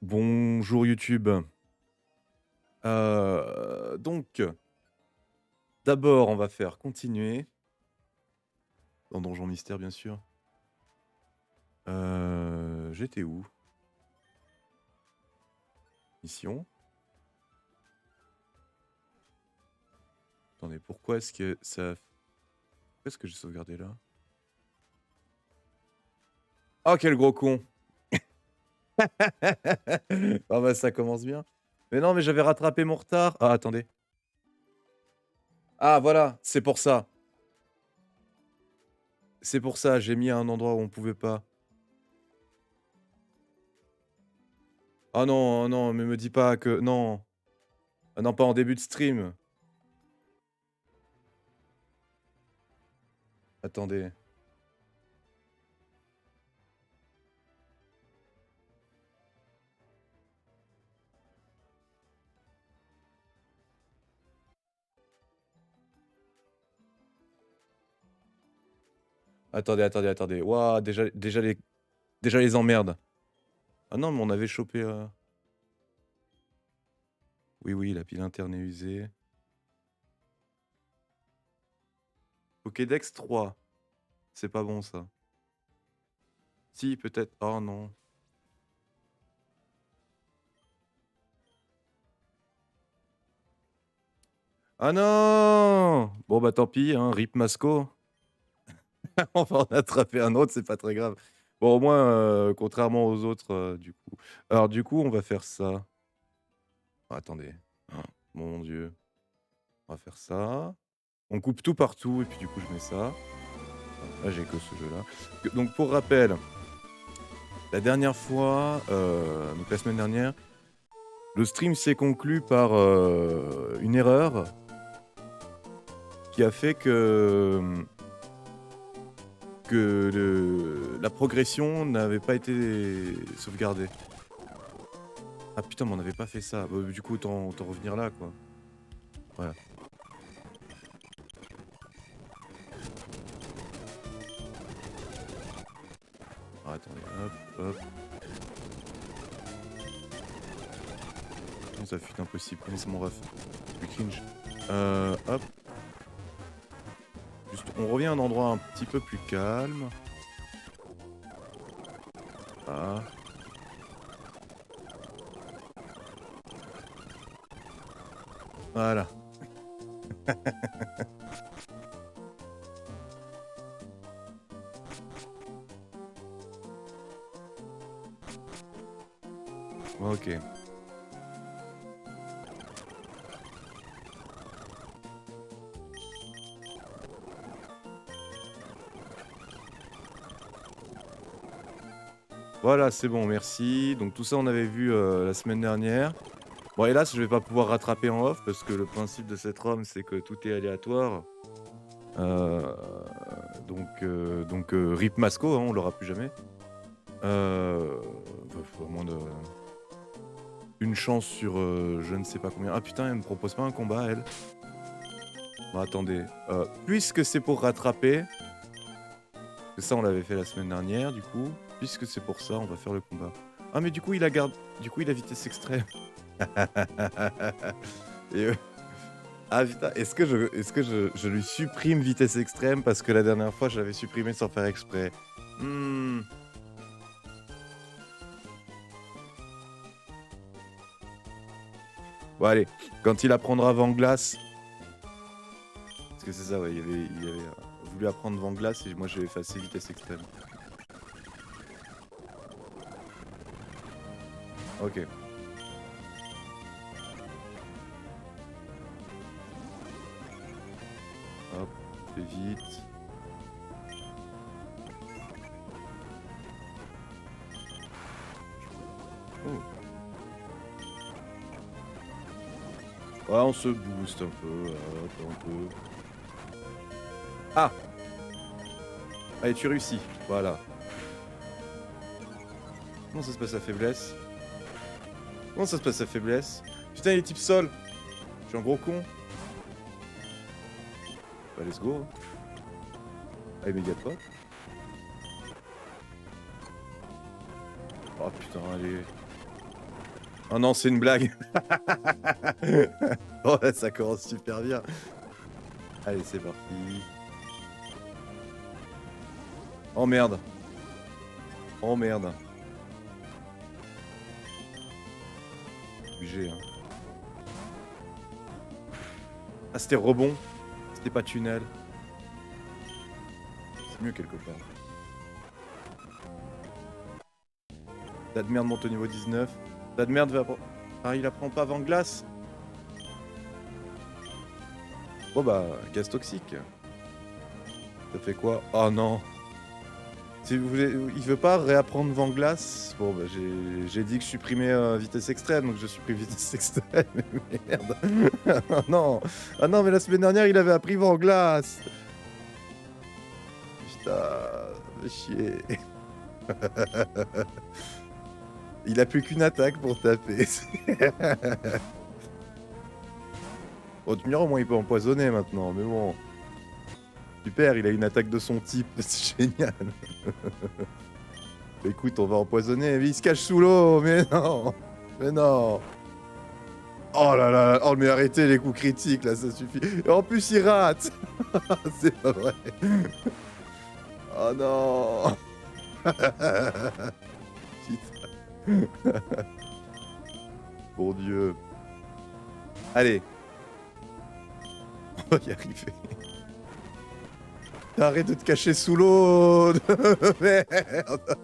Bonjour YouTube. Donc, d'abord, on va faire continuer dans Donjon Mystère, bien sûr. J'étais où? Mission? Attendez, pourquoi est-ce que ça... Pourquoi est-ce que j'ai sauvegardé là? Oh, quel gros con! Ah bah, ça commence bien. Mais non, mais j'avais rattrapé mon retard. Ah, attendez. Ah, voilà, c'est pour ça. C'est pour ça, j'ai mis à un endroit où on pouvait pas. Ah non, non, mais me dis pas que... Non. Ah non, pas en début de stream. Attendez. Attendez. Waouh, déjà les emmerdes. Ah non, mais on avait chopé, oui, la pile interne est usée. Pokédex 3. C'est pas bon ça. Si, peut-être. Oh non. Ah non! Bon bah tant pis, hein, rip Masco. On va en attraper un autre, c'est pas très grave. Bon au moins, contrairement aux autres, du coup. Alors du coup, on va faire ça. Oh, attendez. Oh, mon Dieu. On va faire ça. On coupe tout partout et puis du coup je mets ça. Là j'ai que ce jeu-là. Donc pour rappel, la dernière fois, donc la semaine dernière, le stream s'est conclu par, une erreur qui a fait que la progression n'avait pas été sauvegardée. Ah putain, mais on n'avait pas fait ça. Bah, du coup, autant revenir là, quoi. Voilà. Alors, attendez, hop. Non, ça fuite impossible. Mais c'est mon ref. Je suis cringe. Hop. Juste, on revient à un endroit un petit peu plus calme. Ah. Voilà. Ok. Voilà, c'est bon, merci. Donc tout ça, on avait vu la semaine dernière. Bon, hélas, je vais pas pouvoir rattraper en off parce que le principe de cette ROM, c'est que tout est aléatoire. Euh, RIP Masco, hein, on l'aura plus jamais. Vraiment une chance sur je ne sais pas combien. Ah putain, elle me propose pas un combat, elle. Bon, attendez. Puisque c'est pour rattraper, que ça on l'avait fait la semaine dernière, du coup. Puisque c'est pour ça, on va faire le combat. Ah mais du coup il a garde. Du coup il a vitesse extrême. Et, ah putain, est-ce que je lui supprime vitesse extrême parce que la dernière fois je l'avais supprimé sans faire exprès. Hmm. Bon allez, quand il apprendra Vent-Glace. Parce que c'est ça, ouais, il avait voulu apprendre Vent-Glace et moi j'ai effacé vitesse extrême. Ok. Hop, fais vite. Oh. Ouais, on se booste un peu, hop, un peu. Ah! Allez, tu réussis. Voilà. Comment ça se passe la faiblesse? Comment ça se passe la faiblesse? Putain, il est type sol. Je suis un gros con. Bah, let's go. Allez, méga pop. Oh putain, allez. Oh non, c'est une blague. Oh là, ça commence super bien. Allez, c'est parti. Oh merde. Oh merde. Obligé, hein. Ah, c'était rebond. C'était pas tunnel. C'est mieux quelque part. Ta de merde monte au niveau 19. Ta de merde va... Ah, il apprend pas avant glace. Bon bah, gaz toxique. Ça fait quoi? Oh non. Si vous voulez... Il veut pas réapprendre vent glace? Bon bah, j'ai dit que je supprimais vitesse extrême, donc je supprime vitesse extrême. Merde. Ah non. Ah non, mais la semaine dernière, il avait appris vent glace. Putain, fais chier. Il a plus qu'une attaque pour taper. Bon, tu me diras, au moins il peut empoisonner maintenant, mais bon. Super, il a une attaque de son type, c'est génial. Écoute, on va empoisonner, mais il se cache sous l'eau, mais non. Mais non. Oh là là, oh mais arrêtez les coups critiques là, ça suffit. Et en plus il rate. C'est pas vrai. Oh non. Putain. Bon Dieu. Allez. On va y arriver. Arrête de te cacher sous l'eau. Merde.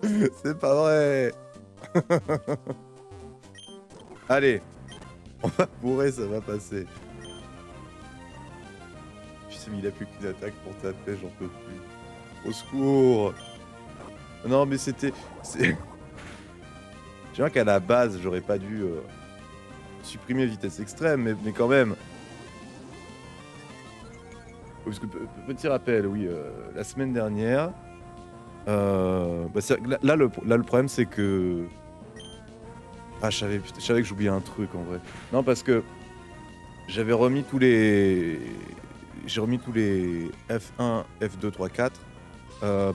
C'est pas vrai. Allez. On va bourrer, ça va passer. Putain, mais il a plus qu'une attaque pour taper, j'en peux plus. Au secours. Non, mais c'était... Je dirais qu'à la base, j'aurais pas dû supprimer vitesse extrême, mais quand même. Parce que, petit rappel, oui, la semaine dernière... bah, là, le problème, c'est que... Ah, je savais que j'oubliais un truc, en vrai. Non, parce que j'avais remis tous les... J'ai remis tous les F1, F2, 3, 4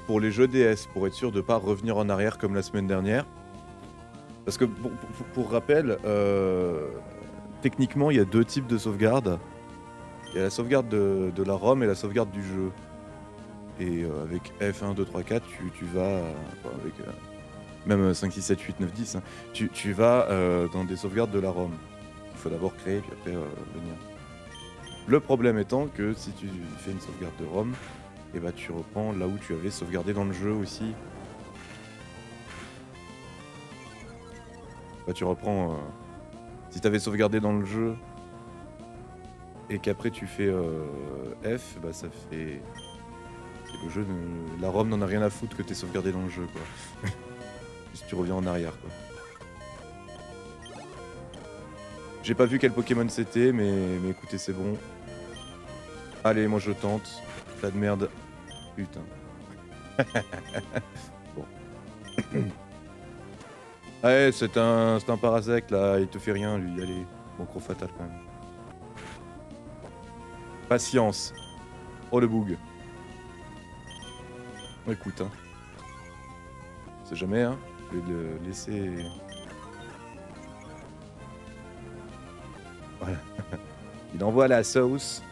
pour les jeux DS, pour être sûr de pas revenir en arrière comme la semaine dernière. Parce que, pour rappel, techniquement, il y a deux types de sauvegarde. Il y a la sauvegarde de la ROM et la sauvegarde du jeu. Et avec F1, 2, 3, 4, tu vas... avec même 5, 6, 7, 8, 9, 10, hein, tu vas dans des sauvegardes de la ROM. Il faut d'abord créer, puis après venir. Le problème étant que si tu fais une sauvegarde de ROM, et bah tu reprends là où tu avais sauvegardé dans le jeu aussi. Bah tu reprends... si tu avais sauvegardé dans le jeu, et qu'après tu fais F, bah ça fait... Le jeu, la ROM n'en a rien à foutre que t'aies sauvegardé dans le jeu, quoi. Si tu reviens en arrière, quoi. J'ai pas vu quel Pokémon c'était, mais écoutez, c'est bon. Allez, moi je tente. Tas de merde. Putain. Bon. Ouais, c'est un Parasect, là. Il te fait rien, lui. Allez. Bon, gros fatal, quand même. Patience. Oh, le bug. Écoute, hein. On sait jamais, hein. Je vais le laisser... Voilà. Il envoie la sauce.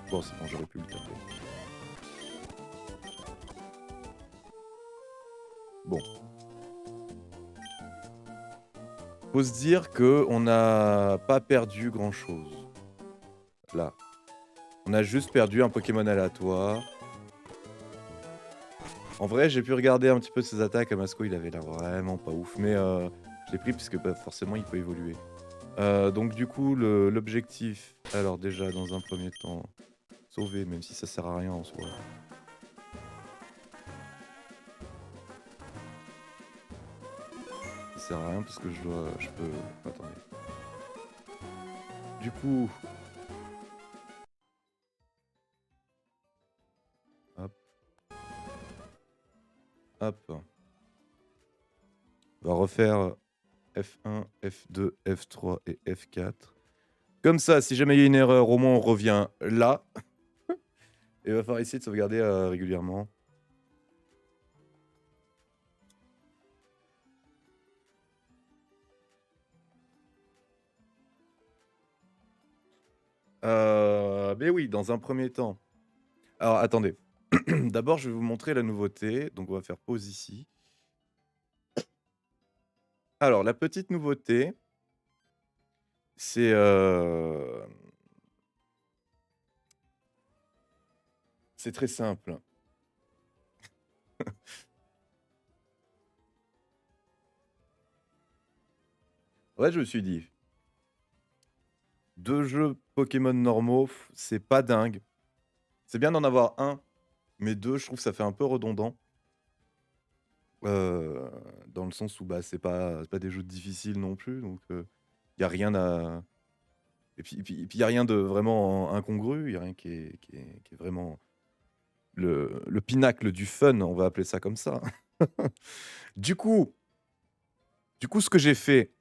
Bon, c'est bon, j'aurais pu le taper. Bon. Faut se dire qu'on n'a pas perdu grand-chose. Là. On a juste perdu un Pokémon aléatoire. En vrai, j'ai pu regarder un petit peu ses attaques. Amasco, il avait l'air vraiment pas ouf. Mais je l'ai pris parce que bah, forcément, il peut évoluer. Donc du coup, l'objectif... Alors déjà, dans un premier temps, sauver, même si ça sert à rien en soi. Ça sert à rien parce que je peux... Attendez. Du coup... Hop. Hop. On va refaire F1, F2, F3 et F4. Comme ça, si jamais il y a une erreur, au moins on revient là. Et il va falloir essayer de sauvegarder régulièrement. Mais oui, dans un premier temps. Alors attendez. D'abord, je vais vous montrer la nouveauté, donc on va faire pause ici. Alors la petite nouveauté, c'est, c'est très simple. Ouais, je me suis dit: «2 jeux Pokémon normaux, c'est pas dingue. C'est bien d'en avoir un, mais 2, je trouve que ça fait un peu redondant». Heu, Dans le sens où, bah, c'est pas des jeux difficiles non plus, donc il y a rien à il y a rien de vraiment incongru, il y a rien qui est vraiment le pinacle du fun, on va appeler ça comme ça. Du coup ce que j'ai fait,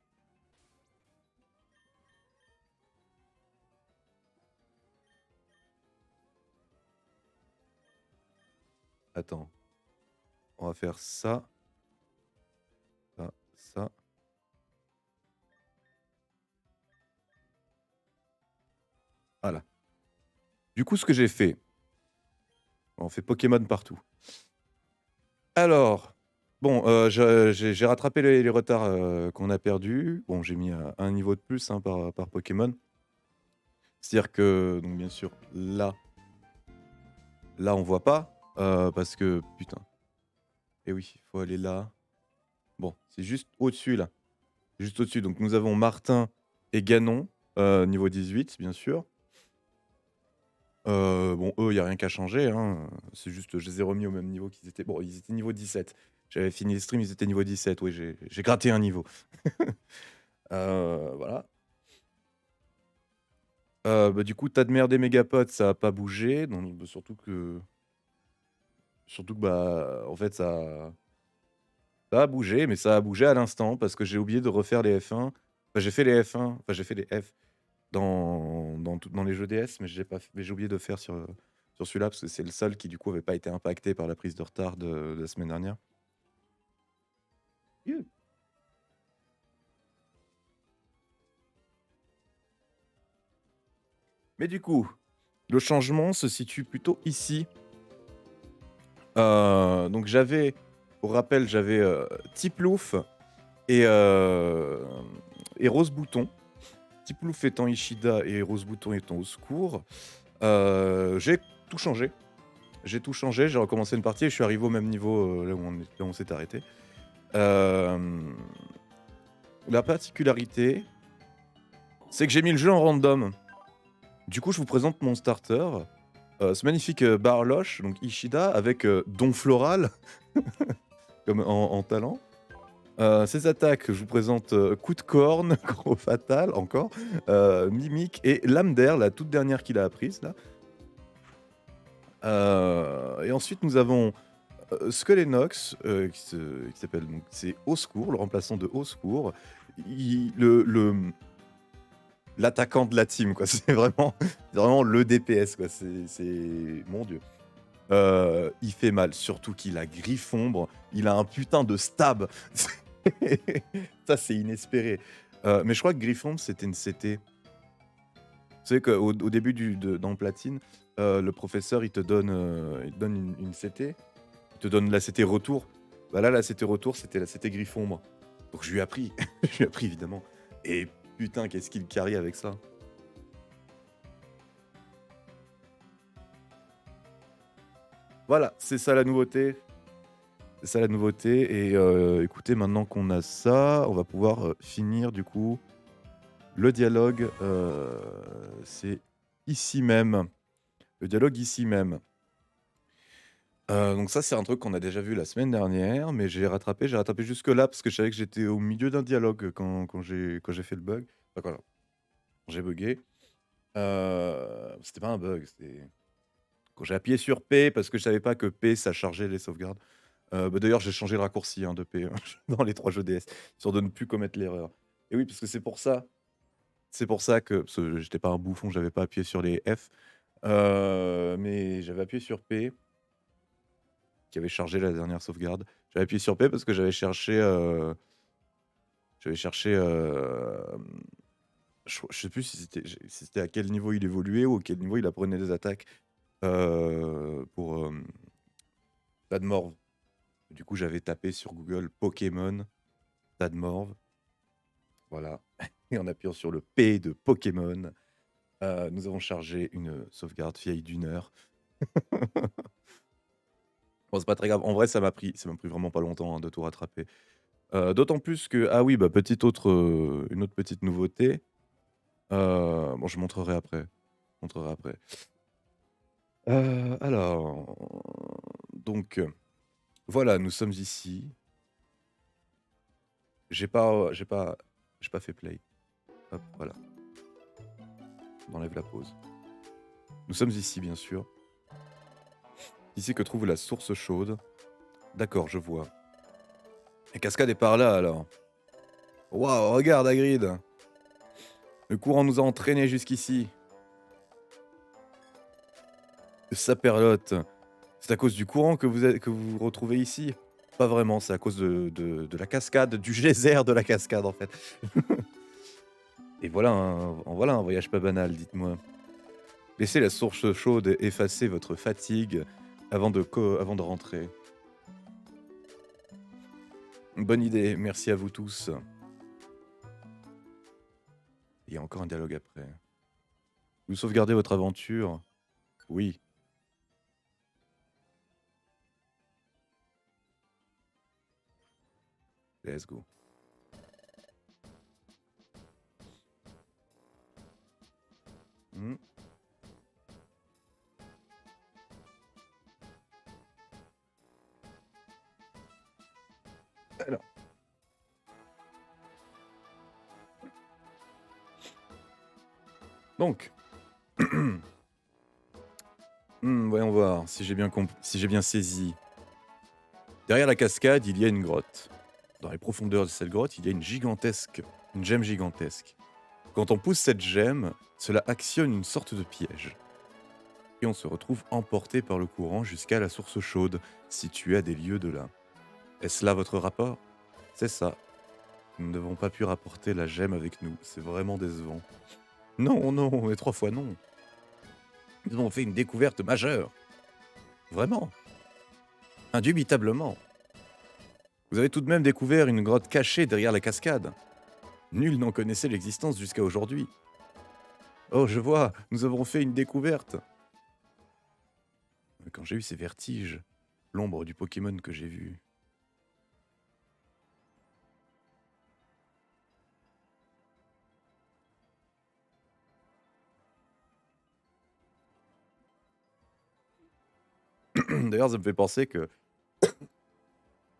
attends, on va faire ça, ça, ça, voilà. Du coup, ce que j'ai fait, on fait Pokémon partout. Alors, bon, je j'ai rattrapé les retards, qu'on a perdus. Bon, j'ai mis, un niveau de plus, hein, par Pokémon. C'est-à-dire que donc bien sûr, là, on voit pas, parce que putain, eh oui, il faut aller là. Bon, c'est juste au-dessus là, juste au-dessus. Donc nous avons Martin et Ganon, niveau 18 bien sûr. Bon, eux, il y a rien qu'à changer, hein, c'est juste, je les ai remis au même niveau qu'ils étaient. Bon, ils étaient niveau 17. J'avais fini le stream, ils étaient niveau 17. Oui, j'ai gratté un niveau. Voilà. Bah, du coup, tas de merde et Mégapodes, ça a pas bougé, donc bah, surtout que, bah, en fait, ça a bougé, mais ça a bougé à l'instant parce que j'ai oublié de refaire les F1. Enfin, j'ai fait les F1, enfin, j'ai fait les F dans les jeux DS, mais j'ai oublié de faire sur celui-là parce que c'est le seul qui, du coup, avait pas été impacté par la prise de retard de la semaine dernière. Yeah. Mais du coup, le changement se situe plutôt ici. Donc pour rappel, j'avais, Tiplouf et hem et Rose Bouton. Tiplouf étant Ishida et Rose Bouton étant au secours. J'ai tout changé. J'ai tout changé, j'ai recommencé une partie et je suis arrivé au même niveau, là où on s'est arrêté. Hem, la particularité, c'est que j'ai mis le jeu en random. Du coup, je vous présente mon starter, ce magnifique, Barloche, donc Ishida avec, Don Floral comme en talent. Ses attaques, je vous présente, Coup de corne, Gros Fatal encore, Mimique et Lame d'air, la toute dernière qu'il a apprise là. Et ensuite nous avons, Skullenox, qui s'appelle donc c'est Au secours, le remplaçant de Au secours. Il l'attaquant de la team quoi, c'est vraiment le DPS quoi, c'est mon Dieu. Il fait mal, surtout qu'il a Griffombre, il a un putain de stab. Ça, c'est inespéré. Mais je crois que Griffombre, c'était une CT. Tu sais qu'au début dans Platine, le professeur, il te donne une CT, il te donne la CT retour. Bah là, la CT retour, c'était la CT Griffombre. Donc je lui ai appris, je lui ai appris évidemment. Et putain, qu'est-ce qu'il carry avec ça. Voilà, c'est ça la nouveauté. C'est ça la nouveauté et écoutez, maintenant qu'on a ça, on va pouvoir, finir du coup le dialogue, c'est ici même. Le dialogue ici même. Donc ça, c'est un truc qu'on a déjà vu la semaine dernière, mais j'ai rattrapé jusque-là parce que je savais que j'étais au milieu d'un dialogue quand j'ai fait le bug. Enfin, quand j'ai buggé. C'était pas un bug, c'était quand j'ai appuyé sur P parce que je savais pas que P, ça chargeait les sauvegardes. Bah, d'ailleurs, j'ai changé le raccourci, hein, de P, dans les 3 jeux DS, histoire de ne plus commettre l'erreur. Et oui, parce que c'est pour ça que parce que j'étais pas un bouffon, j'avais pas appuyé sur les F, mais j'avais appuyé sur P, qui avait chargé la dernière sauvegarde. J'avais appuyé sur P parce que j'avais cherché, je sais plus si c'était à quel niveau il évoluait ou à quel niveau il apprenait des attaques, pour, Tadmorv. Du coup, j'avais tapé sur Google Pokémon Tadmorv, voilà et en appuyant sur le P de Pokémon, nous avons chargé une sauvegarde vieille d'1 heure. Bon, c'est pas très grave. En vrai, ça m'a pris vraiment pas longtemps, hein, de tout rattraper. D'autant plus que ah oui, bah, une autre petite nouveauté, bon, je montrerai après, je montrerai après. Alors, donc, voilà, nous sommes ici. J'ai pas fait play. Hop, voilà. On enlève la pause. Nous sommes ici, bien sûr. Ici que trouve la source chaude. D'accord, je vois. La cascade est par là, alors. Waouh, regarde, Hagrid! Le courant nous a entraînés jusqu'ici. Saperlotte. C'est à cause du courant que vous vous retrouvez ici? Pas vraiment, c'est à cause de la cascade, du geyser de la cascade, en fait. Et voilà un voyage pas banal, dites-moi. Laissez la source chaude effacer votre fatigue avant de rentrer. Bonne idée, merci à vous tous. Il y a encore un dialogue après. Vous sauvegardez votre aventure? Oui. Let's go. Mmh. Alors. Donc. Voyons voir si j'ai bien saisi. Derrière la cascade, il y a une grotte. Dans les profondeurs de cette grotte, il y a une gemme gigantesque. Quand on pousse cette gemme, cela actionne une sorte de piège. Et on se retrouve emporté par le courant jusqu'à la source chaude, située à des lieues de là. Est-ce là votre rapport? C'est ça. Nous n'avons pas pu rapporter la gemme avec nous. C'est vraiment décevant. Non, non, et 3 fois non. Nous avons fait une découverte majeure. Vraiment. Indubitablement. Vous avez tout de même découvert une grotte cachée derrière la cascade. Nul n'en connaissait l'existence jusqu'à aujourd'hui. Oh, je vois, nous avons fait une découverte. Quand j'ai eu ces vertiges, l'ombre du Pokémon que j'ai vu. D'ailleurs, ça me fait penser que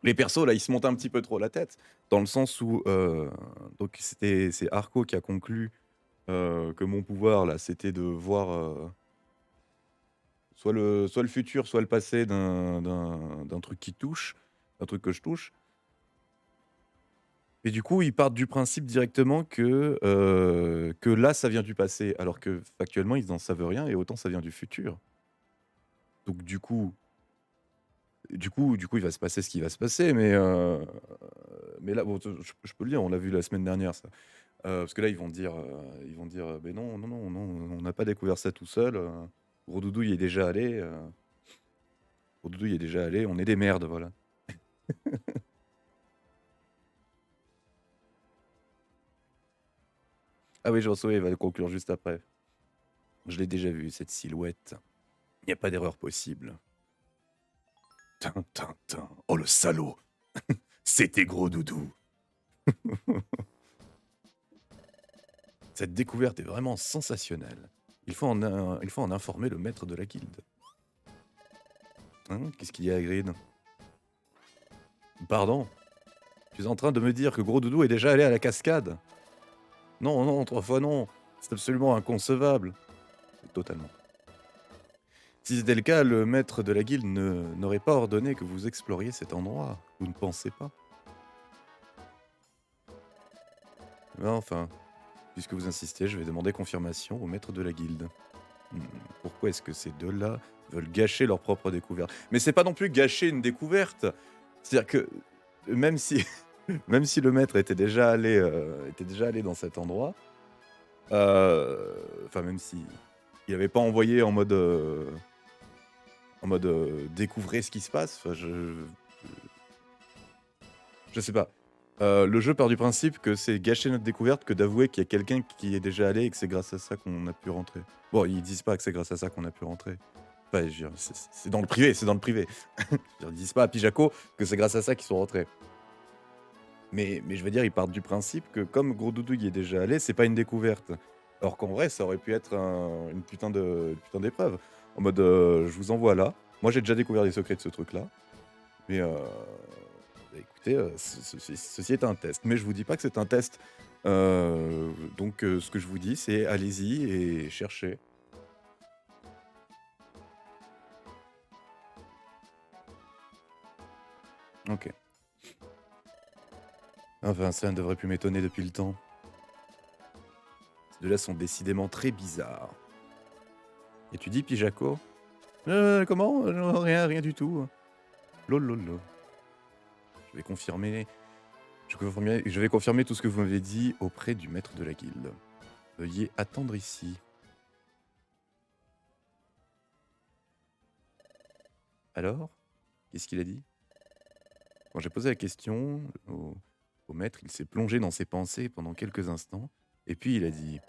les persos, là, ils se montent un petit peu trop la tête, dans le sens où donc c'est Arco qui a conclu que mon pouvoir, là, c'était de voir soit le futur, soit le passé d'un truc qui touche, d'un truc que je touche. Et du coup, ils partent du principe directement que là, ça vient du passé, alors que factuellement, ils n'en savent rien et autant ça vient du futur. Donc il va se passer ce qui va se passer, mais là, bon, je peux le dire, on l'a vu la semaine dernière, ça. Parce que là, ils vont dire: «Beh non, non, non, non, on n'a pas découvert ça tout seul, Gros Doudou y est déjà allé, Gros Doudou y est déjà allé, on est des merdes, voilà». Ah oui, Josué, il va le conclure juste après. Je l'ai déjà vu, cette silhouette. Il n'y a pas d'erreur possible. Tin. Oh le salaud! C'était Gros Doudou. Cette découverte est vraiment sensationnelle. Il faut en informer le maître de la guilde. Hein? Qu'est-ce qu'il y a, Hagrid? Pardon? Tu es en train de me dire que Gros Doudou est déjà allé à la cascade? Non, non, 3 fois non. C'est absolument inconcevable. Totalement. Si c'était le cas, le maître de la guilde n'aurait pas ordonné que vous exploriez cet endroit. Vous ne pensez pas? Mais enfin, puisque vous insistez, je vais demander confirmation au maître de la guilde. Hmm, Pourquoi est-ce que ces deux-là veulent gâcher leur propre découverte? Mais c'est pas non plus gâcher une découverte. C'est-à-dire que même si, même si le maître était déjà allé dans cet endroit, Enfin, même si il avait pas envoyé en mode, découvrez ce qui se passe, enfin, je sais pas. Le jeu part du principe que c'est gâcher notre découverte que d'avouer qu'il y a quelqu'un qui y est déjà allé et que c'est grâce à ça qu'on a pu rentrer. Bon, ils disent pas que c'est grâce à ça qu'on a pu rentrer. Enfin, je veux dire, c'est dans le privé, c'est dans le privé. Je veux dire, ils disent pas à Pijaco que c'est grâce à ça qu'ils sont rentrés. Mais je veux dire, ils partent du principe que comme Gros Doudou y est déjà allé, c'est pas une découverte. Alors qu'en vrai, ça aurait pu être une putain d'épreuve. En mode, je vous envoie là. Moi, j'ai déjà découvert les secrets de ce truc-là. Mais bah, écoutez, ceci est un test. Mais je vous dis pas que c'est un test. Donc, ce que je vous dis, c'est allez-y et cherchez. Ok. Enfin, ça ne devrait plus m'étonner depuis le temps. Ces deux-là sont décidément très bizarres. Et tu dis, Pijaco? Comment? Non, rien, rien du tout. Lol, lol, lol. Je vais confirmer, je vais confirmer tout ce que vous m'avez dit auprès du maître de la guilde. Veuillez attendre ici. Alors? Qu'est-ce qu'il a dit? Quand j'ai posé la question au maître, il s'est plongé dans ses pensées pendant quelques instants, et puis il a dit: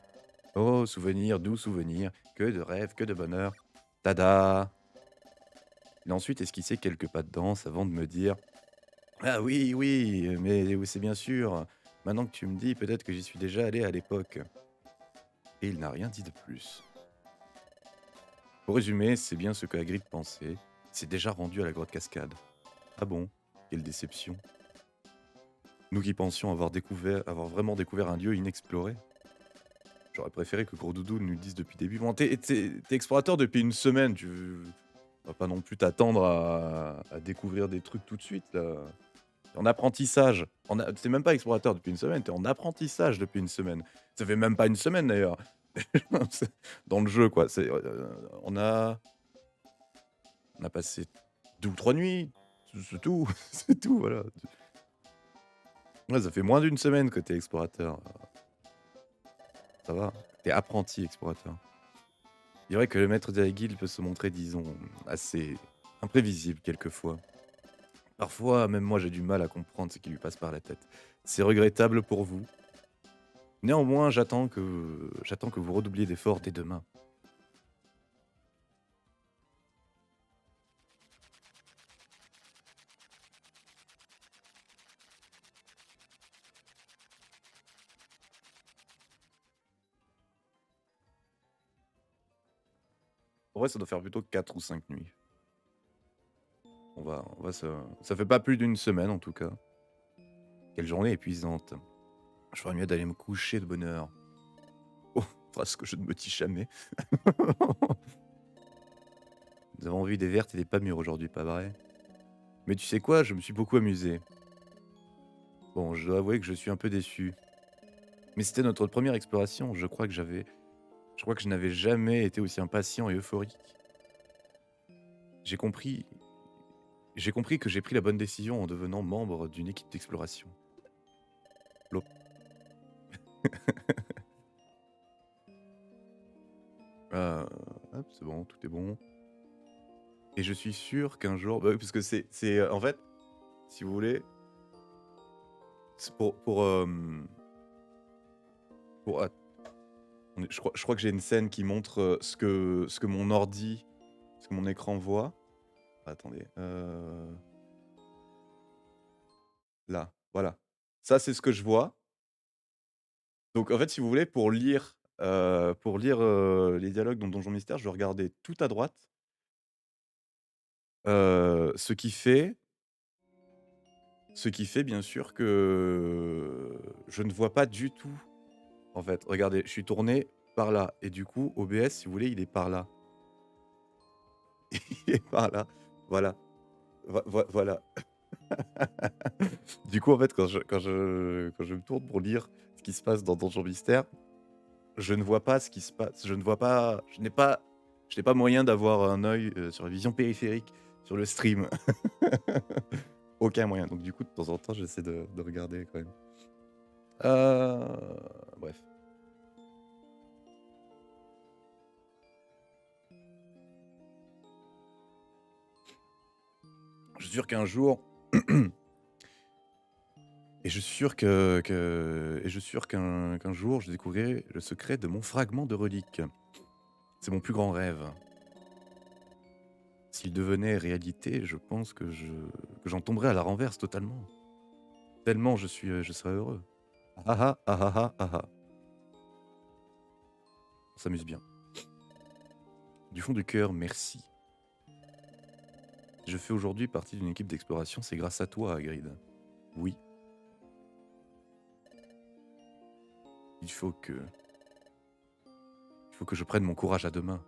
«Oh, souvenir, doux souvenir, que de rêves, que de bonheur. Tada!» Il a ensuite esquissé quelques pas de danse avant de me dire: «Ah oui, oui, mais oui, c'est bien sûr. Maintenant que tu me dis, peut-être que j'y suis déjà allé à l'époque.» Et il n'a rien dit de plus. Pour résumer, c'est bien ce que Hagrid pensait. Il s'est déjà rendu à la grotte Cascade. Ah bon? Quelle déception. Nous qui pensions avoir vraiment découvert un lieu inexploré. J'aurais préféré que Gros Doudou nous le dise depuis le début. Bon, t'es explorateur depuis une semaine, tu vas pas non plus t'attendre à découvrir des trucs tout de suite, là. T'es en apprentissage. T'es même pas explorateur depuis une semaine, t'es en apprentissage depuis une semaine. Ça fait même pas une semaine d'ailleurs. Dans le jeu, quoi. On a passé 2 ou 3 nuits, c'est tout, c'est tout, voilà. Ouais, ça fait moins d'une semaine que t'es explorateur, ça va. Tu apprenti explorateur. Il est vrai que le maître de la guilde peut se montrer, disons, assez imprévisible quelquefois. Parfois, même moi, j'ai du mal à comprendre ce qui lui passe par la tête. C'est regrettable pour vous. Néanmoins, j'attends que vous redoubliez d'efforts dès demain. En vrai, ça doit faire plutôt 4 ou 5 nuits. Ça fait pas plus d'une semaine, en tout cas. Quelle journée épuisante. Je ferais mieux d'aller me coucher de bonne heure. Oh, phrase que je ne me dis jamais. Nous avons vu des vertes et des pas mûres aujourd'hui, pas vrai? Mais tu sais quoi? Je me suis beaucoup amusé. Bon, je dois avouer que je suis un peu déçu. Mais c'était notre première exploration. Je crois que je n'avais jamais été aussi impatient et euphorique. J'ai compris, j'ai compris que j'ai pris la bonne décision en devenant membre d'une équipe d'exploration. L'op. Euh, Hop, c'est bon, tout est bon. Et je suis sûr qu'un jour, bah oui, parce que en fait, si vous voulez, c'est pour, je crois que j'ai une scène qui montre ce que ce que mon écran voit. Attendez, là, voilà. Ça, c'est ce que je vois. Donc, en fait, si vous voulez, pour lire les dialogues dans Donjon Mystère, je vais regarder tout à droite. Ce qui fait bien sûr que je ne vois pas du tout, en fait. Regardez, je suis tourné par là et du coup, OBS, si vous voulez, il est par là. Il est par là. Voilà. Voilà. Du coup, en fait, quand je me tourne pour lire ce qui se passe dans Donjon Mystère, je ne vois pas ce qui se passe. Je n'ai pas moyen d'avoir un œil, sur la vision périphérique sur le stream. Aucun moyen. Donc du coup, de temps en temps, j'essaie de regarder quand même. Bref. Je suis sûr qu'un jour et je suis sûr et je suis sûr qu'un jour, je découvrirai le secret de mon fragment de relique. C'est mon plus grand rêve. S'il devenait réalité, je pense que j'en tomberais à la renverse totalement. Tellement je serais heureux. Ah ah, ah ah ah ah ah. On s'amuse bien. Du fond du cœur, merci. Je fais aujourd'hui partie d'une équipe d'exploration, c'est grâce à toi, Hagrid. Oui, il faut que je prenne mon courage à deux mains.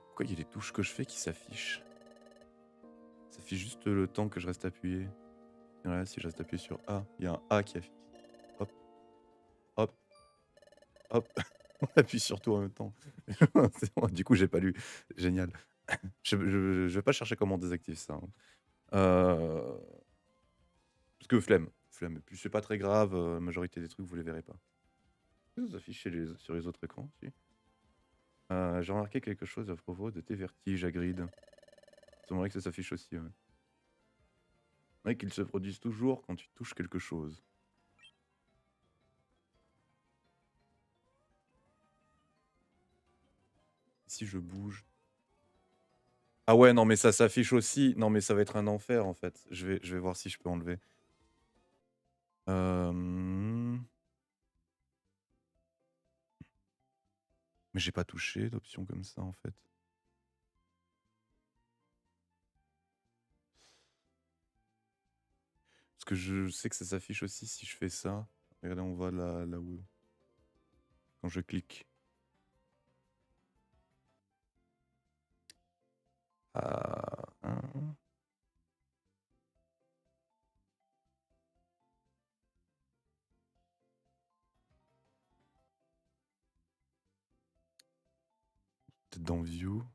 Pourquoi il y a des touches que je fais qui s'affichent? Ça affiche juste le temps que je reste appuyé. Ouais, si je reste appuyé sur A, il y a un A qui affiche. Hop, hop, hop. On appuie sur tout en même temps. C'est bon, du coup, j'ai pas lu. Génial. Je vais pas chercher comment on désactive ça, hein. Heu, parce que flemme et puis c'est pas très grave, majorité des trucs, vous les verrez pas. Ça s'affiche sur les autres écrans aussi. J'ai remarqué quelque chose à propos de tes vertiges, Hagrid. C'est vrai que ça s'affiche aussi, ouais. Ouais, qu'ils se produisent toujours quand tu touches quelque chose. Si je bouge. Ah ouais, non, mais ça s'affiche aussi. Non, mais ça va être un enfer, en fait. Je vais voir si je peux enlever. Hem, mais j'ai pas touché d'option comme ça, en fait. Parce que je sais que ça s'affiche aussi si je fais ça. Regardez, on voit là où quand je clique. Ah, hein, peut-être dans View.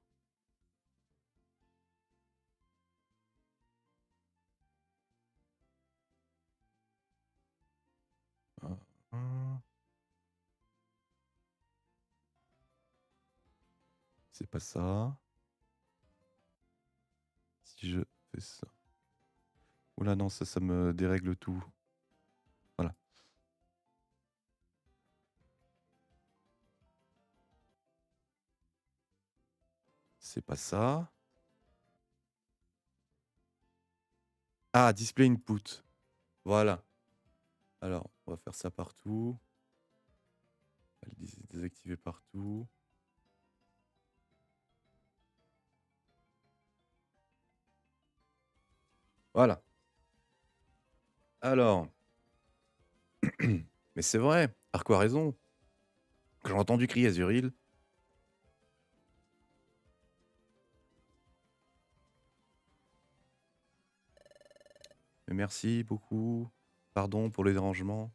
Ah, hein, c'est pas ça. Si je fais ça. Oh là non, ça me dérègle tout. Voilà. C'est pas ça. Ah, display input. Voilà. Alors, on va faire ça partout. On va le désactiver partout. Voilà. Alors. Mais c'est vrai, Arco a raison. Quand j'ai entendu crier Azuril. Mais merci beaucoup. Pardon pour les dérangements.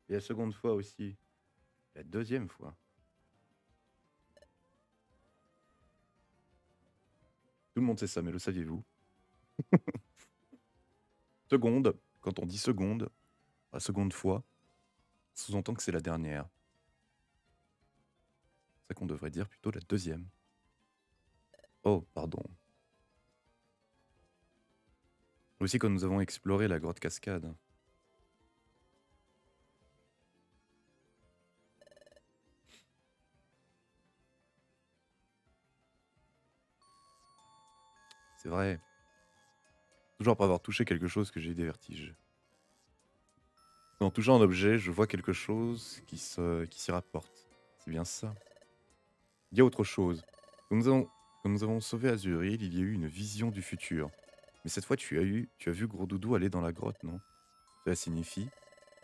Et la seconde fois aussi. La deuxième fois. Tout le monde sait ça, mais le saviez-vous? Seconde, quand on dit seconde, la seconde fois, sous-entend que c'est la dernière. C'est ça qu'on devrait dire plutôt la deuxième. Oh, pardon. Aussi quand nous avons exploré la grotte cascade. C'est vrai. Toujours après avoir touché quelque chose que j'ai eu des vertiges. En touchant un objet, je vois quelque chose qui s'y rapporte. C'est bien ça. Il y a autre chose. Quand nous avons sauvé Azuril, il y a eu une vision du futur. Mais cette fois, tu as vu Gros Doudou aller dans la grotte, non? Cela signifie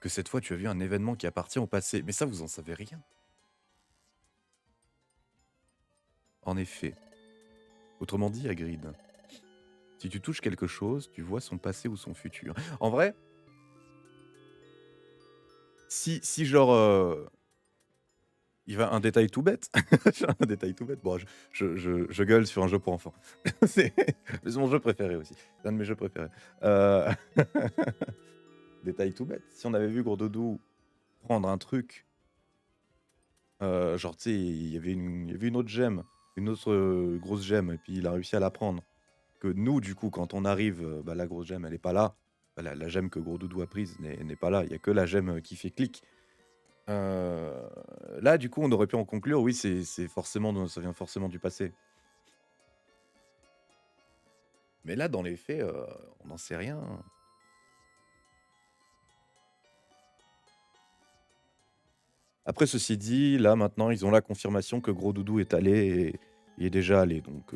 que cette fois, tu as vu un événement qui appartient au passé. Mais ça, vous en savez rien. En effet. Autrement dit, Hagrid, si tu touches quelque chose, tu vois son passé ou son futur. En vrai, si genre, il va un détail tout bête, un détail tout bête. Bon, je gueule sur un jeu pour enfants. C'est mon jeu préféré aussi. C'est un de mes jeux préférés. Euh, Détail tout bête. Si on avait vu Gros Doudou prendre un truc, genre, tu sais, il y avait une autre gemme une autre, grosse gemme et puis il a réussi à la prendre. Que nous, du coup, quand on arrive, bah, la grosse gemme, elle est pas là. Bah, la gemme que Gros Doudou a prise n'est pas là. Il y a que la gemme, qui fait clic. Heu, Là, du coup, on aurait pu en conclure, oui, c'est forcément de ça vient forcément du passé. Mais là, dans les faits, on n'en sait rien. Après, ceci dit, là, maintenant, ils ont la confirmation que Gros Doudou est allé et il est déjà allé, donc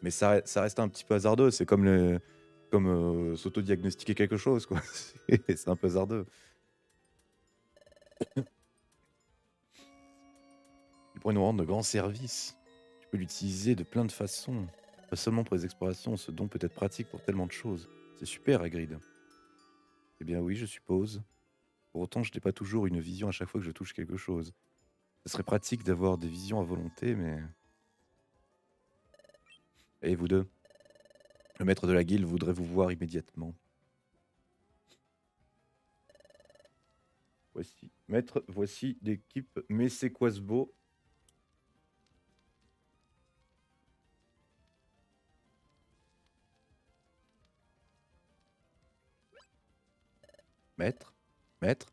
mais ça reste un petit peu hasardeux. C'est comme s'auto-diagnostiquer quelque chose, quoi. C'est un peu hasardeux. Il pourrait nous rendre de grands services. Tu peux l'utiliser de plein de façons, pas seulement pour les explorations, ce don peut être pratique pour tellement de choses. C'est super, Hagrid. Eh bien oui, je suppose. Pour autant, je n'ai pas toujours une vision à chaque fois que je touche quelque chose. Ce serait pratique d'avoir des visions à volonté, mais... Et vous deux? Le maître de la guilde voudrait vous voir immédiatement. Voici. Maître, voici l'équipe. Mais c'est quoi ce beau? Maître? Maître?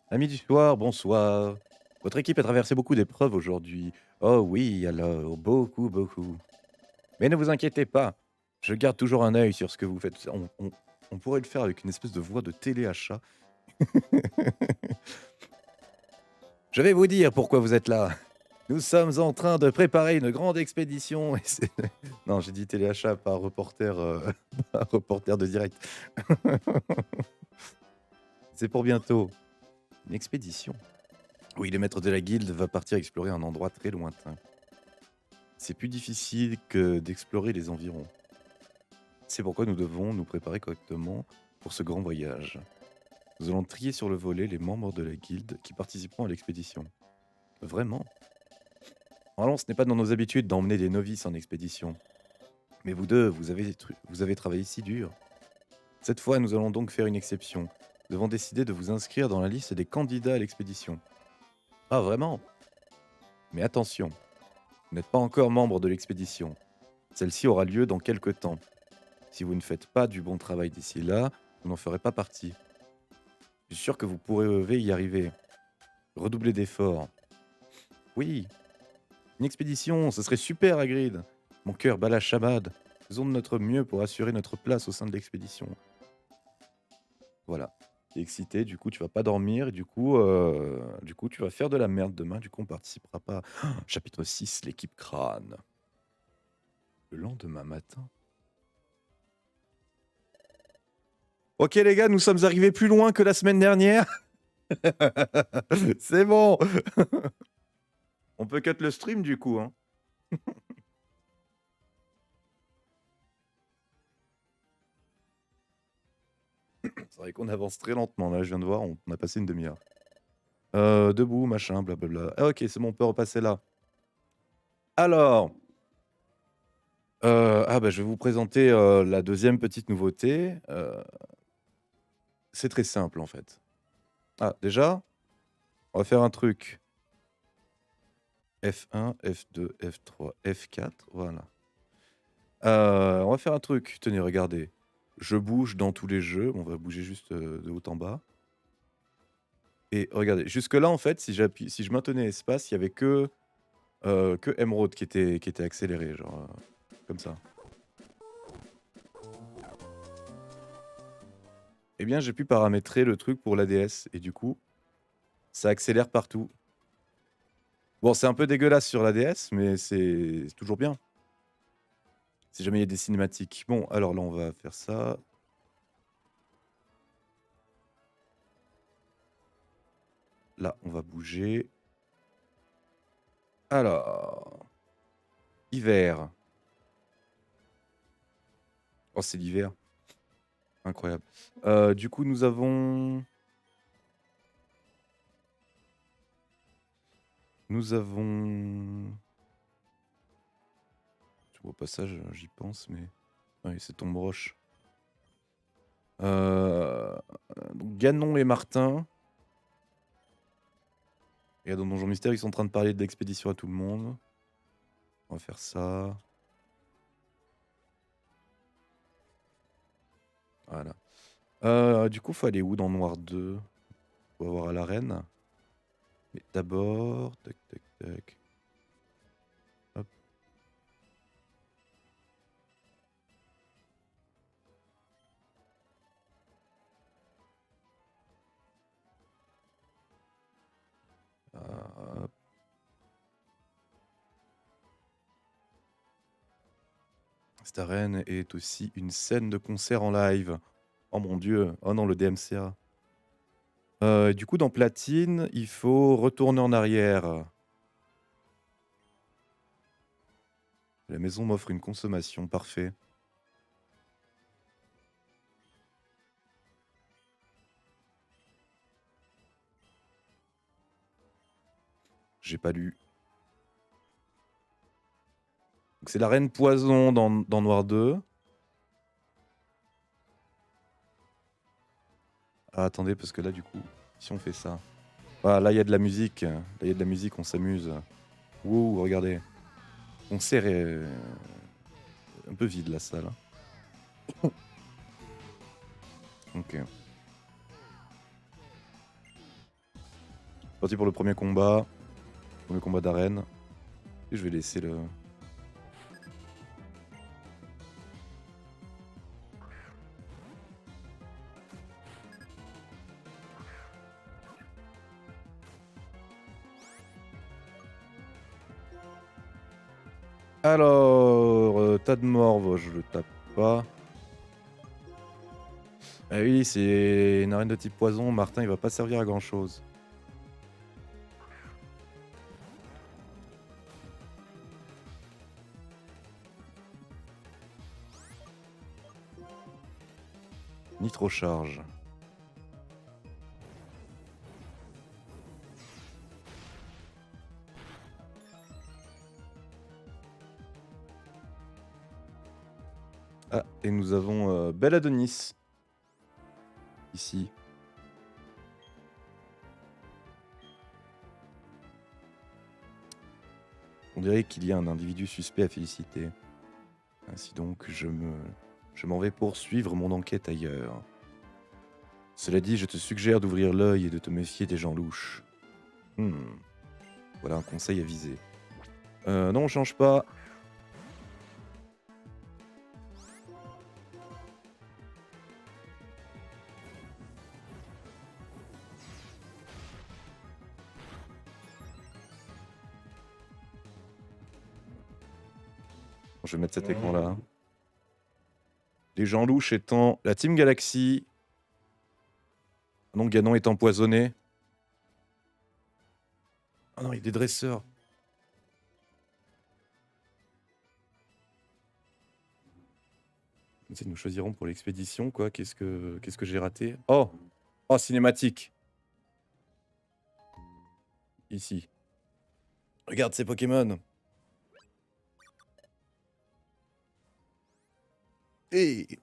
Amis du soir, bonsoir. Votre équipe a traversé beaucoup d'épreuves aujourd'hui. Oh oui, alors, beaucoup, beaucoup. Mais ne vous inquiétez pas, je garde toujours un œil sur ce que vous faites. On pourrait le faire avec une espèce de voix de téléachat. Je vais vous dire pourquoi vous êtes là. Nous sommes en train de préparer une grande expédition. Non, j'ai dit téléachat, pas reporter, pas reporter de direct. C'est pour bientôt. Une expédition. Oui, le maître de la guilde va partir explorer un endroit très lointain. C'est plus difficile que d'explorer les environs. C'est pourquoi nous devons nous préparer correctement pour ce grand voyage. Nous allons trier sur le volet les membres de la guilde qui participeront à l'expédition. Vraiment? Normalement, ce n'est pas dans nos habitudes d'emmener des novices en expédition. Mais vous deux, vous avez travaillé si dur. Cette fois, nous allons donc faire une exception. Nous devons décider de vous inscrire dans la liste des candidats à l'expédition. Ah, vraiment? Mais attention, vous n'êtes pas encore membre de l'expédition. Celle-ci aura lieu dans quelques temps. Si vous ne faites pas du bon travail d'ici là, vous n'en ferez pas partie. Je suis sûr que vous pourrez y arriver. Redoublez d'efforts. Oui, une expédition, ce serait super, Hagrid. Mon cœur bat la chamade. Faisons de notre mieux pour assurer notre place au sein de l'expédition. Voilà. T'es excité, du coup tu vas pas dormir, et du coup tu vas faire de la merde demain, du coup on participera pas. Chapitre 6, l'équipe crâne. Le lendemain matin. Ok les gars, nous sommes arrivés plus loin que la semaine dernière. C'est bon. On peut cut le stream du coup, hein. C'est vrai qu'on avance très lentement, là je viens de voir, on a passé une demi-heure. Debout, machin, blablabla. Ah ok, c'est bon, on peut repasser là. Alors, ah bah, je vais vous présenter, la deuxième petite nouveauté. C'est très simple en fait. Ah déjà, on va faire un truc. F1, F2, F3, F4, voilà. On va faire un truc, tenez, regardez. Je bouge dans tous les jeux, on va bouger juste, de haut en bas. Et regardez, jusque là en fait, si je maintenais espace, il y avait que Emeraude qui était accéléré, genre, comme ça. Eh bien, j'ai pu paramétrer le truc pour l'ADS et du coup, ça accélère partout. Bon, c'est un peu dégueulasse sur l'ADS, mais c'est toujours bien. Si jamais il y a des cinématiques. Bon, alors là, on va faire ça. Là, on va bouger. Alors, hiver. Oh, c'est l'hiver. Incroyable. Du coup, nous avons... Nous avons... Au passage, j'y pense, mais... Oui, c'est ton broche. Donc Ganon et Martin. Et dans Donjon Mystère, ils sont en train de parler de l'expédition à tout le monde. On va faire ça. Voilà. Du coup, faut aller où dans Noir 2? Faut avoir à l'arène. Mais d'abord, tac, tac, tac. Hop. Hop. Cette arène est aussi une scène de concert en live. Oh mon dieu. Oh non, le DMCA. Du coup, dans Platine, il faut retourner en arrière. La maison m'offre une consommation. Parfait. J'ai pas lu. Donc c'est la reine poison dans Noir 2. Ah, attendez, parce que là, du coup, si on fait ça. Ah, là, il y a de la musique. Là, il y a de la musique, on s'amuse. Wow, regardez. Concert est un peu vide, la salle. Ok. Parti pour le premier combat. Premier combat d'arène. Et je vais laisser le... Alors, tas de morve, je le tape pas. Ah oui, c'est une arène de type poison. Martin, il va pas servir à grand chose. Nitro-charge. Ah, et nous avons Belladonna. Ici. On dirait qu'il y a un individu suspect à féliciter. Ainsi donc, je m'en vais poursuivre mon enquête ailleurs. Cela dit, je te suggère d'ouvrir l'œil et de te méfier des gens louches. Voilà un conseil avisé. Non, on change pas. Je vais mettre cet écran-là. Les gens louches étant la Team Galaxy. Non, Ganon est empoisonné. Ah non, il y a des dresseurs. Nous choisirons pour l'expédition, quoi. Qu'est-ce que j'ai raté? Oh! Oh, cinématique! Ici. Regarde ces Pokémon! Hey!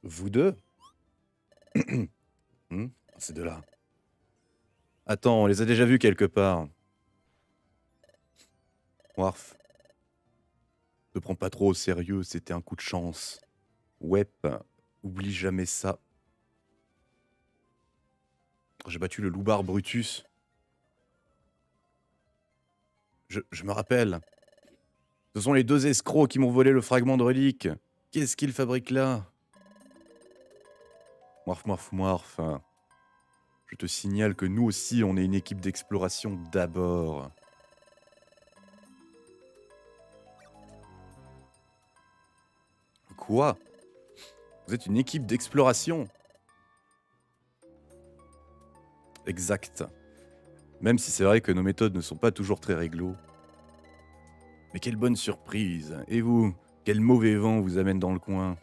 Vous deux? Ces deux-là. Attends, on les a déjà vus quelque part. Warf. Ne prends pas trop au sérieux, c'était un coup de chance. Wep, oublie jamais ça. J'ai battu le loupard Brutus. Je me rappelle. Ce sont les deux escrocs qui m'ont volé le fragment de relique. Qu'est-ce qu'ils fabriquent là? Morph. Je te signale que nous aussi, on est une équipe d'exploration d'abord. Quoi? Vous êtes une équipe d'exploration? Exact. Même si c'est vrai que nos méthodes ne sont pas toujours très réglo. Mais quelle bonne surprise. Et vous, quel mauvais vent vous amène dans le coin?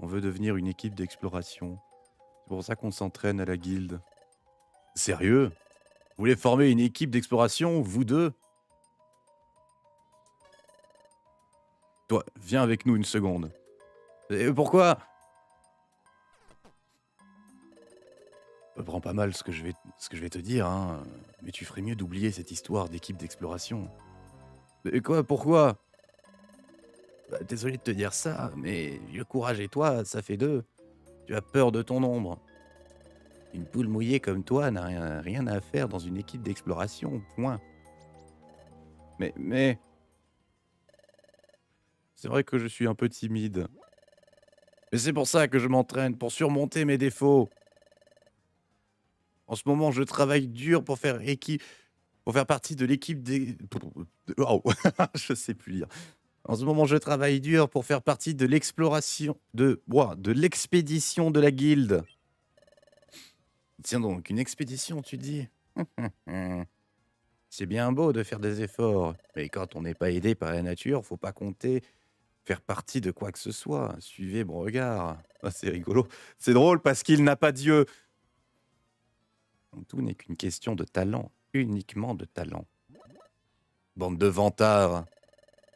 On veut devenir une équipe d'exploration. C'est pour ça qu'on s'entraîne à la guilde. Sérieux? Vous voulez former une équipe d'exploration, vous deux? Toi, viens avec nous une seconde. Et pourquoi? Prends pas mal ce que je vais te dire, hein, mais tu ferais mieux d'oublier cette histoire d'équipe d'exploration. Et quoi? Pourquoi? Bah, désolé de te dire ça, mais le courage et toi, ça fait deux. Tu as peur de ton ombre. Une poule mouillée comme toi n'a rien à faire dans une équipe d'exploration, point. Mais c'est vrai que je suis un peu timide. Mais c'est pour ça que je m'entraîne, pour surmonter mes défauts. En ce moment, je travaille dur pour faire partie de l'équipe des waouh, je sais plus lire. En ce moment, je travaille dur pour faire partie de de l'expédition de la guilde. Tiens donc, une expédition, tu dis? C'est bien beau de faire des efforts, mais quand on n'est pas aidé par la nature, faut pas compter faire partie de quoi que ce soit. Suivez mon regard. Ah, c'est rigolo. C'est drôle parce qu'il n'a pas Dieu. Donc, tout n'est qu'une question de talent, uniquement de talent. Bande de vantards.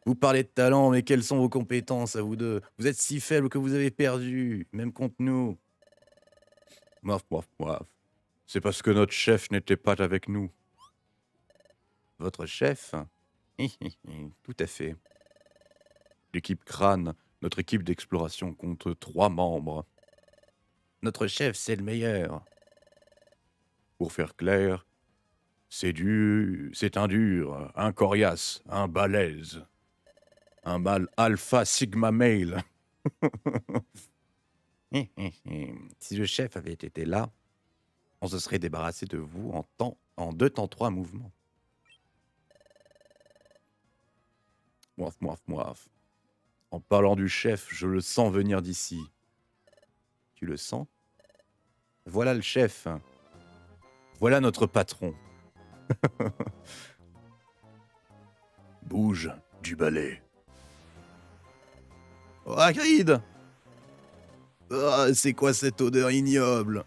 Vous parlez de talent, mais quelles sont vos compétences à vous deux? Vous êtes si faibles que vous avez perdu, même contre nous. Moif, moif, moif. C'est parce que notre chef n'était pas avec nous. Votre chef? Tout à fait. L'équipe Crâne, notre équipe d'exploration, compte 3 membres. Notre chef, c'est le meilleur. Pour faire clair, c'est un dur, un coriace, un balèze. Un mâle alpha sigma male. Si le chef avait été là, on se serait débarrassé de vous en 2 temps 3 mouvements. Moif, moif, moif. En parlant du chef, je le sens venir d'ici. Tu le sens? Voilà le chef. Voilà notre patron. Bouge du balai. Oh, Hagrid! Ah, c'est quoi cette odeur ignoble?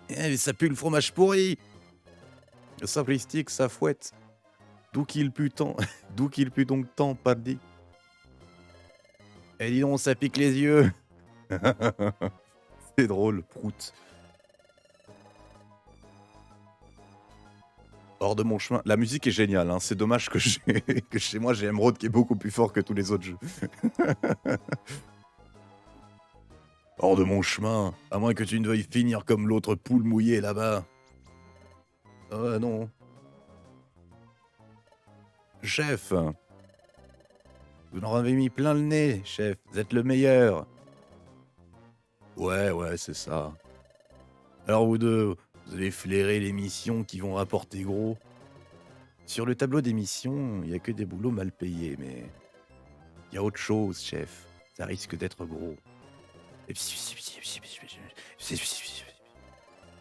Eh, mais ça pue le fromage pourri! Le simplistique, ça fouette. D'où qu'il pue tant, d'où qu'il pue donc tant, pas dit. Eh dis donc, ça pique les yeux. C'est drôle, prout. Hors de mon chemin. La musique est géniale, hein. C'est dommage que que chez moi j'ai Emerald qui est beaucoup plus fort que tous les autres jeux. Hors de mon chemin, à moins que tu ne veuilles finir comme l'autre poule mouillée là-bas. Non. Chef, vous en avez mis plein le nez, chef. Vous êtes le meilleur. Ouais, c'est ça. Alors vous deux, vous allez flairer les missions qui vont rapporter gros. Sur le tableau des missions, il n'y a que des boulots mal payés, mais il y a autre chose, chef. Ça risque d'être gros.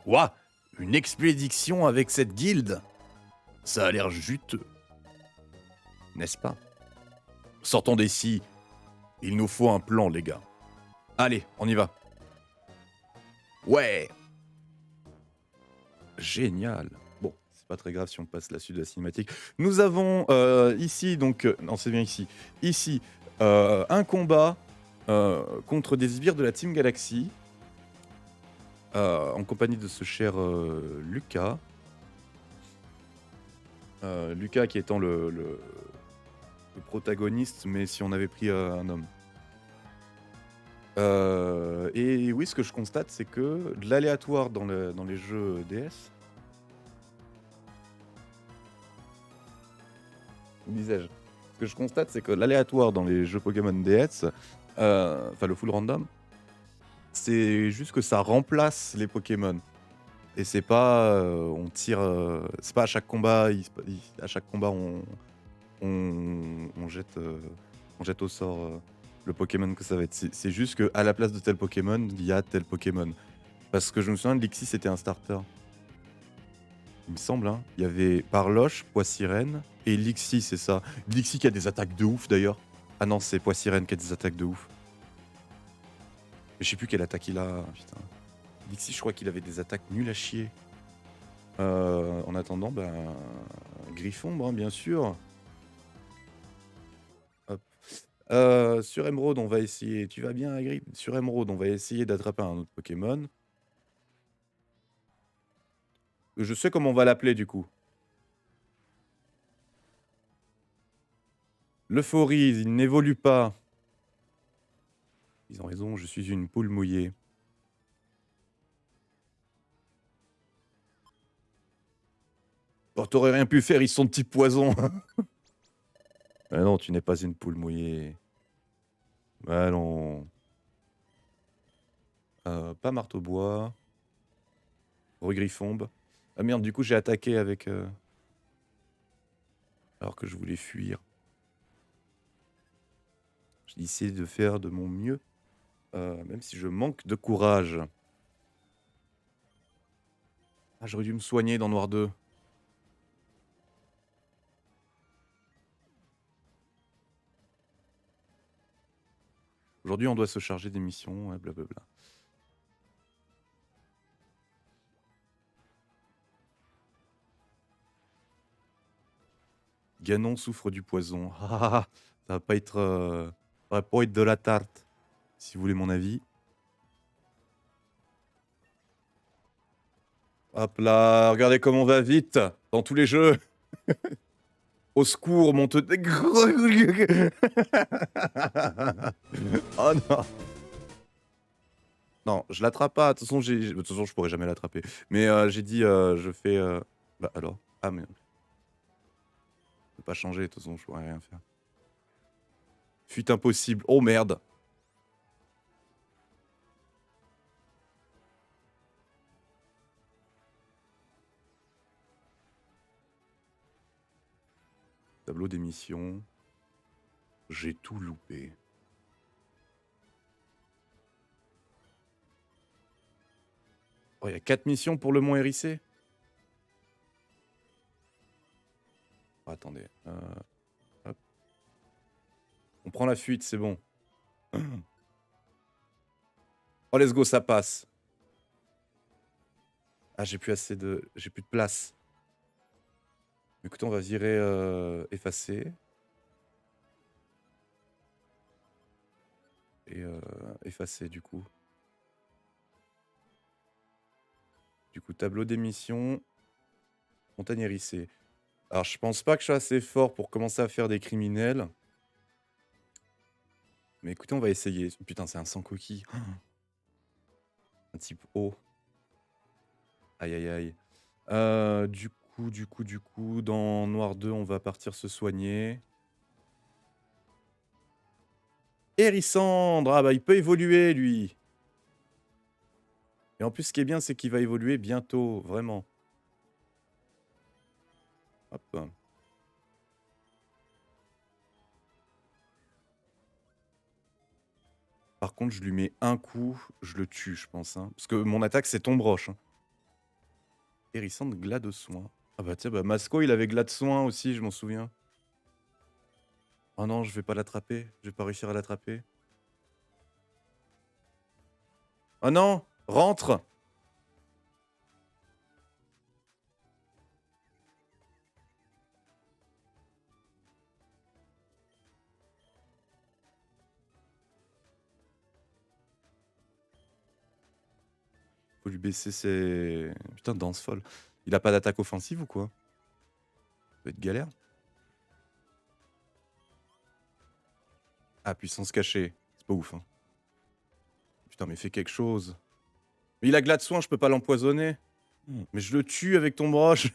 Ouah, une expédition avec cette guilde? Ça a l'air juteux. N'est-ce pas? Sortons d'ici. Il nous faut un plan, les gars. Allez, on y va. Ouais. Génial. Bon, c'est pas très grave si on passe la suite de la cinématique. Nous avons ici, donc... non, c'est bien ici. Ici, un combat contre des sbires de la Team Galaxy. En compagnie de ce cher Lucas. Lucas qui étant le protagoniste, mais si on avait pris un homme. Et oui, ce que je constate, c'est que de l'aléatoire dans les jeux DS. Où disais-je? Ce que je constate, c'est que l'aléatoire dans les jeux Pokémon DS, enfin le full random, c'est juste que ça remplace les Pokémon. Et c'est pas on tire, c'est pas à chaque combat, à chaque combat on jette au sort le Pokémon que ça va être. C'est juste qu'à la place de tel Pokémon, il y a tel Pokémon. Parce que je me souviens, Lixie c'était un starter. Il me semble, hein. Il y avait Parloche, Poissirène et Lixie, c'est ça. Lixie qui a des attaques de ouf d'ailleurs. Ah non, c'est Poissirène qui a des attaques de ouf. Mais je sais plus quelle attaque il a, putain. Lixie, je crois qu'il avait des attaques nulles à chier. En attendant, Griffon, bien sûr. Hop. Sur Emeraude, on va essayer tu vas bien Hagrid? Sur Emeraude, on va essayer d'attraper un autre Pokémon. Je sais comment on va l'appeler du coup. L'Euphorie, il n'évolue pas. Ils ont raison, je suis une poule mouillée. Oh, tu rien pu faire, ils sont de type poison. Ah non, tu n'es pas une poule mouillée. Ah non. Pas marteau-bois. Regriffombe. Ah merde, du coup, j'ai attaqué avec, alors que je voulais fuir. J'ai essayé de faire de mon mieux, même si je manque de courage. Ah, j'aurais dû me soigner dans Noir 2. Aujourd'hui, on doit se charger des missions, ouais, blablabla. Ganon souffre du poison. Ah, ah, ah, ça va pas être, ça va pas être de la tarte, si vous voulez mon avis. Hop là, regardez comme on va vite dans tous les jeux. Au secours, mon te... Oh non. Non, je l'attrape pas. De toute façon, de toute façon, je pourrais jamais l'attraper. Mais j'ai dit, je fais... Bah alors. Ah mais... Je peux pas changer, de toute façon, je pourrais rien faire. Fuite impossible. Oh merde. Tableau d'émission. J'ai tout loupé. Oh, il y a 4 missions pour le Mont Hérissé. Oh, attendez. Hop. On prend la fuite, c'est bon. Oh, let's go, ça passe. Ah, j'ai plus assez de... J'ai plus de place. Écoutez, on va virer effacer. Et effacer, du coup. Du coup, tableau d'émission. Montagne hérissée. Alors, je pense pas que je sois assez fort pour commencer à faire des criminels. Mais écoutez, on va essayer. Putain, c'est un sans coquille. Un type O. Aïe, aïe, aïe. Du coup, dans Noir 2, on va partir se soigner. Hérissandre! Ah bah, il peut évoluer, lui. Et en plus, ce qui est bien, c'est qu'il va évoluer bientôt, vraiment. Hop. Par contre, je lui mets un coup, je le tue, je pense. Hein. Parce que mon attaque, c'est tombe roche. Hein. Hérissandre, glas de soin. Ah bah tiens, bah Masco, il avait glas de soin aussi, je m'en souviens. Oh non, je vais pas l'attraper. Je vais pas réussir à l'attraper. Oh non! Rentre! Faut lui baisser ses... Putain, danse folle. Il a pas d'attaque offensive ou quoi? Ça va être galère. Ah, puissance cachée. C'est pas ouf, hein. Putain, mais fais quelque chose. Mais il a glas de soin, je peux pas l'empoisonner. Mais je le tue avec ton broche.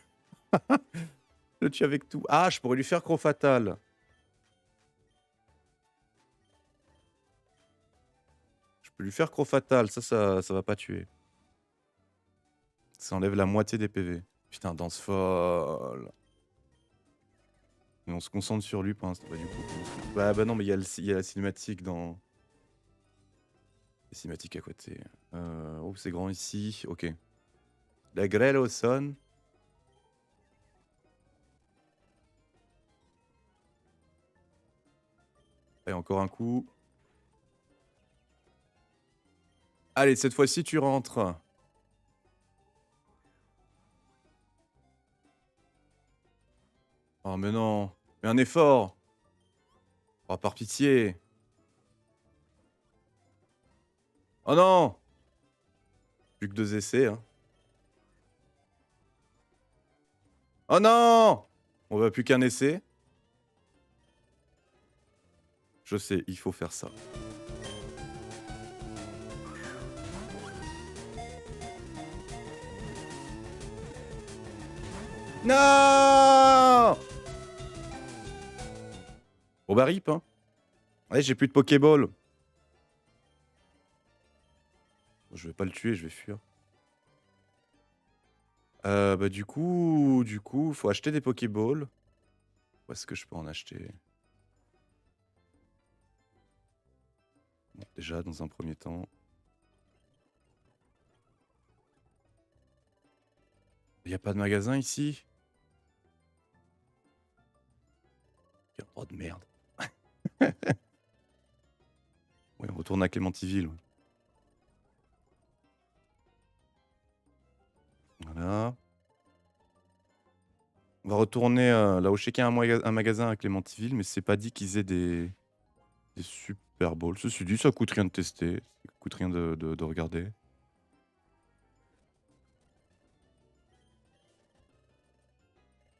Je le tue avec tout. Ah, je pourrais lui faire croc fatal. Je peux lui faire croc fatal. Ça va pas tuer. Ça enlève la moitié des PV. Putain, danse folle. Mais on se concentre sur lui pour l'instant. Bah, du coup, bah non, mais il y a la cinématique dans... La cinématique à côté. Oh, c'est grand ici. Ok. La grêle au son. Et encore un coup. Allez, cette fois-ci, tu rentres. Oh, mais non. Mais un effort. Oh, par pitié. Oh non! Plus que 2 essais, hein. Oh non! On va plus qu'un essai. Je sais, il faut faire ça. Non! Bon bah rip, hein. Ouais, j'ai plus de Pokéball. Je vais pas le tuer, je vais fuir. Bah du coup, faut acheter des Pokéballs. Où est-ce que je peux en acheter? Bon, déjà dans un premier temps. Il y a pas de magasin ici? Quel endroit de merde. Ouais, on retourne à Clémentiville, ouais. Voilà. On va retourner, là où je sais qu'il y a un magasin à Clémentiville, mais c'est pas dit qu'ils aient des Super Balls. Ceci dit, ça coûte rien de tester, ça coûte rien de regarder.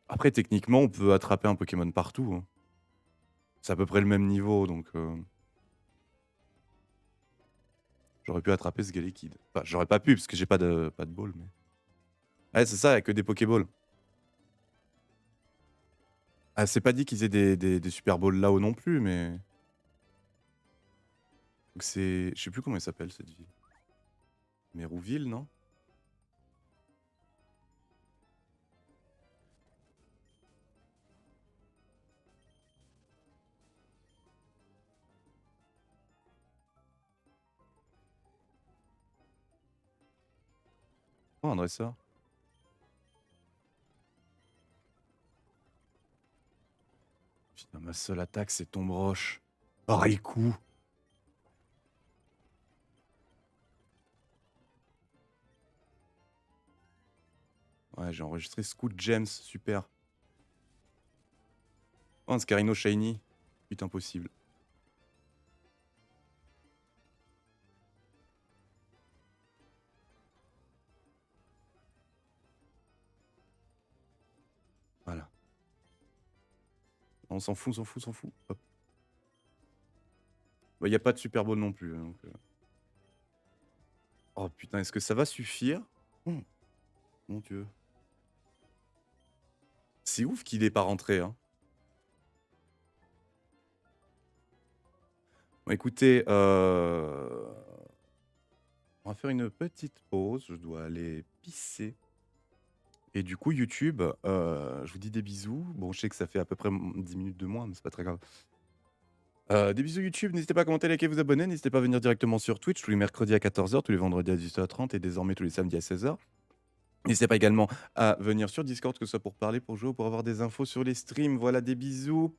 Après techniquement, on peut attraper un Pokémon partout, hein. C'est à peu près le même niveau donc j'aurais pu attraper ce Galekid. Enfin, j'aurais pas pu parce que j'ai pas de ball mais ouais, c'est ça, il y a que des Pokéballs. Ah, c'est pas dit qu'ils aient des Super Balls là-haut non plus, mais donc c'est je sais plus comment elle s'appelle cette ville. Mérouville, non? Oh, Andressa. Putain, ma seule attaque, c'est Tombe Roche. Oh, Raikou! Ouais, j'ai enregistré Scoot Gems, super. Oh, un Scarino Shiny. Putain, impossible. Voilà. On s'en fout, on s'en fout, on s'en fout. Hop. Bah, y a pas de Super Ball non plus, hein, donc Oh putain, est-ce que ça va suffire? Mmh, mon Dieu. C'est ouf qu'il ait pas rentré, hein. Bon écoutez, on va faire une petite pause, je dois aller pisser et du coup YouTube, je vous dis des bisous. Bon, je sais que ça fait à peu près 10 minutes de moins, mais c'est pas très grave. Des bisous YouTube, n'hésitez pas à commenter, liker, vous abonner, n'hésitez pas à venir directement sur Twitch tous les mercredis à 14h, tous les vendredis à 18h30 et désormais tous les samedis à 16h. N'hésitez pas également à venir sur Discord, que ce soit pour parler, pour jouer ou pour avoir des infos sur les streams. Voilà, des bisous.